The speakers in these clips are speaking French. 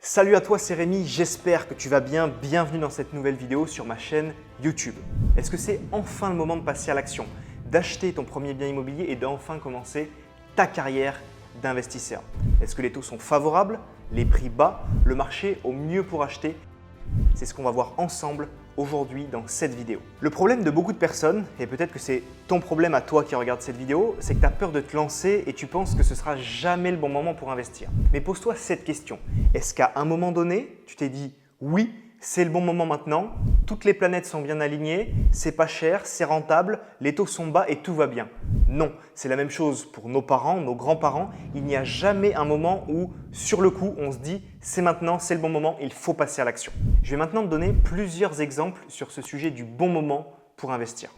Salut à toi, c'est Rémi, j'espère que tu vas bien. Bienvenue dans cette nouvelle vidéo sur ma chaîne YouTube. Est-ce que c'est enfin le moment de passer à l'action, d'acheter ton premier bien immobilier et d'enfin commencer ta carrière d'investisseur? Est-ce que les taux sont favorables, les prix bas, le marché au mieux pour acheter? C'est ce qu'on va voir ensemble aujourd'hui dans cette vidéo. Le problème de beaucoup de personnes, et peut-être que c'est ton problème à toi qui regarde cette vidéo, c'est que tu as peur de te lancer et tu penses que ce sera jamais le bon moment pour investir. Mais pose-toi cette question. Est-ce qu'à un moment donné, tu t'es dit oui, c'est le bon moment maintenant, toutes les planètes sont bien alignées, c'est pas cher, c'est rentable, les taux sont bas et tout va bien? Non, c'est la même chose pour nos parents, nos grands-parents. Il n'y a jamais un moment où, sur le coup, on se dit c'est maintenant, c'est le bon moment, il faut passer à l'action. Je vais maintenant te donner plusieurs exemples sur ce sujet du bon moment pour investir.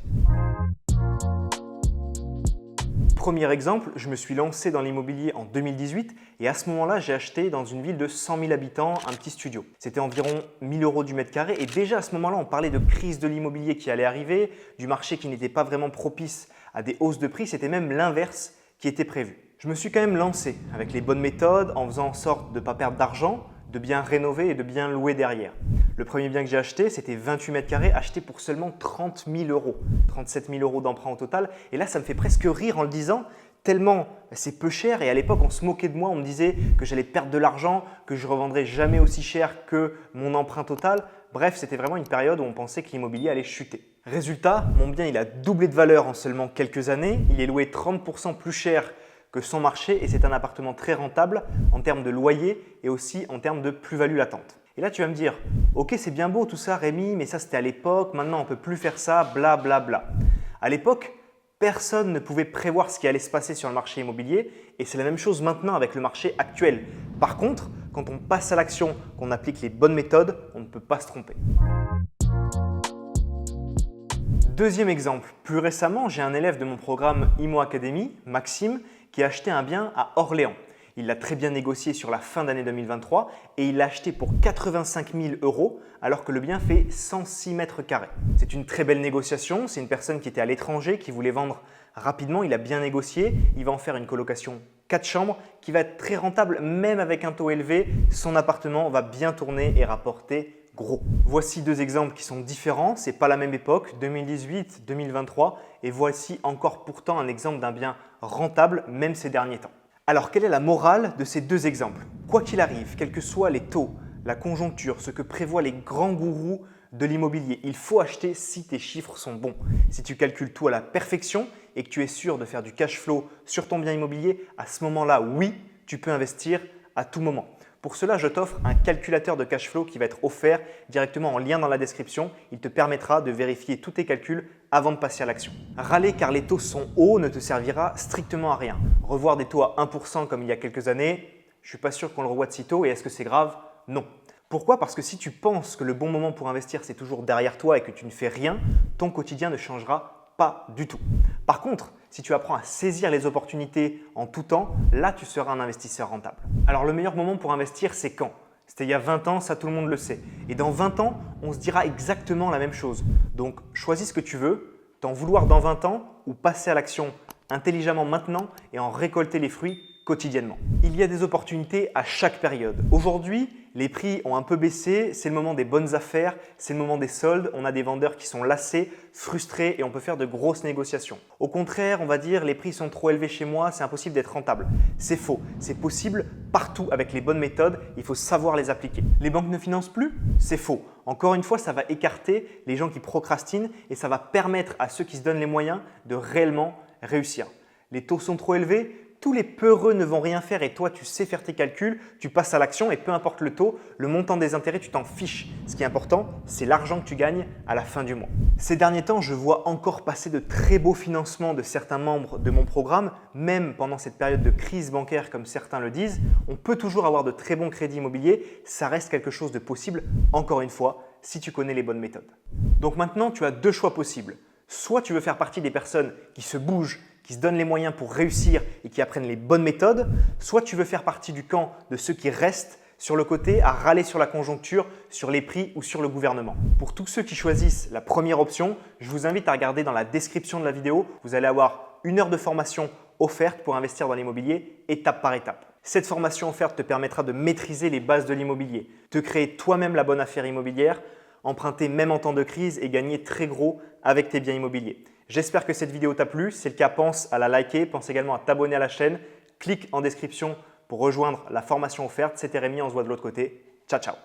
Premier exemple, je me suis lancé dans l'immobilier en 2018 et à ce moment-là, j'ai acheté dans une ville de 100 000 habitants un petit studio. C'était environ 1 000 € du mètre carré et déjà à ce moment-là, on parlait de crise de l'immobilier qui allait arriver, du marché qui n'était pas vraiment propice à des hausses de prix, c'était même l'inverse qui était prévu. Je me suis quand même lancé avec les bonnes méthodes en faisant en sorte de ne pas perdre d'argent, de bien rénover et de bien louer derrière. Le premier bien que j'ai acheté, c'était 28 mètres carrés acheté pour seulement 30 000 €, 37 000 € d'emprunt au total. Et là, ça me fait presque rire en le disant, tellement c'est peu cher. Et à l'époque, on se moquait de moi, on me disait que j'allais perdre de l'argent, que je ne revendrais jamais aussi cher que mon emprunt total. Bref, c'était vraiment une période où on pensait que l'immobilier allait chuter. Résultat, mon bien il a doublé de valeur en seulement quelques années. Il est loué 30% plus cher que son marché et c'est un appartement très rentable en termes de loyer et aussi en termes de plus-value latente. Et là, tu vas me dire, ok, c'est bien beau tout ça Rémi, mais ça c'était à l'époque, maintenant on ne peut plus faire ça, bla bla bla. À l'époque, personne ne pouvait prévoir ce qui allait se passer sur le marché immobilier et c'est la même chose maintenant avec le marché actuel. Par contre, quand on passe à l'action, qu'on applique les bonnes méthodes, on ne peut pas se tromper. Deuxième exemple, plus récemment, j'ai un élève de mon programme Imo Academy, Maxime, qui a acheté un bien à Orléans. Il l'a très bien négocié sur la fin d'année 2023 et il l'a acheté pour 85 000 € alors que le bien fait 106 mètres carrés. C'est une très belle négociation, c'est une personne qui était à l'étranger, qui voulait vendre rapidement, il a bien négocié, il va en faire une colocation 4 chambres qui va être très rentable même avec un taux élevé, son appartement va bien tourner et rapporter gros. Voici deux exemples qui sont différents, ce n'est pas la même époque, 2018-2023 et voici encore pourtant un exemple d'un bien rentable même ces derniers temps. Alors, quelle est la morale de ces deux exemples? Quoi qu'il arrive, quels que soient les taux, la conjoncture, ce que prévoient les grands gourous de l'immobilier, il faut acheter si tes chiffres sont bons. Si tu calcules tout à la perfection et que tu es sûr de faire du cash flow sur ton bien immobilier, à ce moment-là, oui, tu peux investir à tout moment. Pour cela, je t'offre un calculateur de cash flow qui va être offert directement en lien dans la description. Il te permettra de vérifier tous tes calculs avant de passer à l'action. Râler car les taux sont hauts ne te servira strictement à rien. Revoir des taux à 1% comme il y a quelques années, je ne suis pas sûr qu'on le revoie de si tôt et est-ce que c'est grave? Non. Pourquoi? Parce que si tu penses que le bon moment pour investir c'est toujours derrière toi et que tu ne fais rien, ton quotidien ne changera pas du tout. Par contre, si tu apprends à saisir les opportunités en tout temps, là tu seras un investisseur rentable. Alors le meilleur moment pour investir, c'est quand? C'était il y a 20 ans, ça tout le monde le sait. Et dans 20 ans, on se dira exactement la même chose. Donc choisis ce que tu veux, t'en vouloir dans 20 ans ou passer à l'action intelligemment maintenant et en récolter les fruits quotidiennement. Il y a des opportunités à chaque période. Aujourd'hui, les prix ont un peu baissé, c'est le moment des bonnes affaires, c'est le moment des soldes, on a des vendeurs qui sont lassés, frustrés et on peut faire de grosses négociations. Au contraire, on va dire les prix sont trop élevés chez moi, c'est impossible d'être rentable. C'est faux, c'est possible partout avec les bonnes méthodes, il faut savoir les appliquer. Les banques ne financent plus? C'est faux. Encore une fois, ça va écarter les gens qui procrastinent et ça va permettre à ceux qui se donnent les moyens de réellement réussir. Les taux sont trop élevés? Tous les peureux ne vont rien faire et toi, tu sais faire tes calculs, tu passes à l'action et peu importe le taux, le montant des intérêts, tu t'en fiches. Ce qui est important, c'est l'argent que tu gagnes à la fin du mois. Ces derniers temps, je vois encore passer de très beaux financements de certains membres de mon programme, même pendant cette période de crise bancaire comme certains le disent. On peut toujours avoir de très bons crédits immobiliers, ça reste quelque chose de possible, encore une fois, si tu connais les bonnes méthodes. Donc maintenant, tu as deux choix possibles. Soit tu veux faire partie des personnes qui se bougent, qui se donnent les moyens pour réussir et qui apprennent les bonnes méthodes, soit tu veux faire partie du camp de ceux qui restent sur le côté à râler sur la conjoncture, sur les prix ou sur le gouvernement. Pour tous ceux qui choisissent la première option, je vous invite à regarder dans la description de la vidéo. Vous allez avoir 1 heure de formation offerte pour investir dans l'immobilier étape par étape. Cette formation offerte te permettra de maîtriser les bases de l'immobilier, te créer toi-même la bonne affaire immobilière, emprunter même en temps de crise et gagner très gros avec tes biens immobiliers. J'espère que cette vidéo t'a plu. Si c'est le cas, pense à la liker, pense également à t'abonner à la chaîne. Clique en description pour rejoindre la formation offerte. C'était Rémi, on se voit de l'autre côté. Ciao, ciao.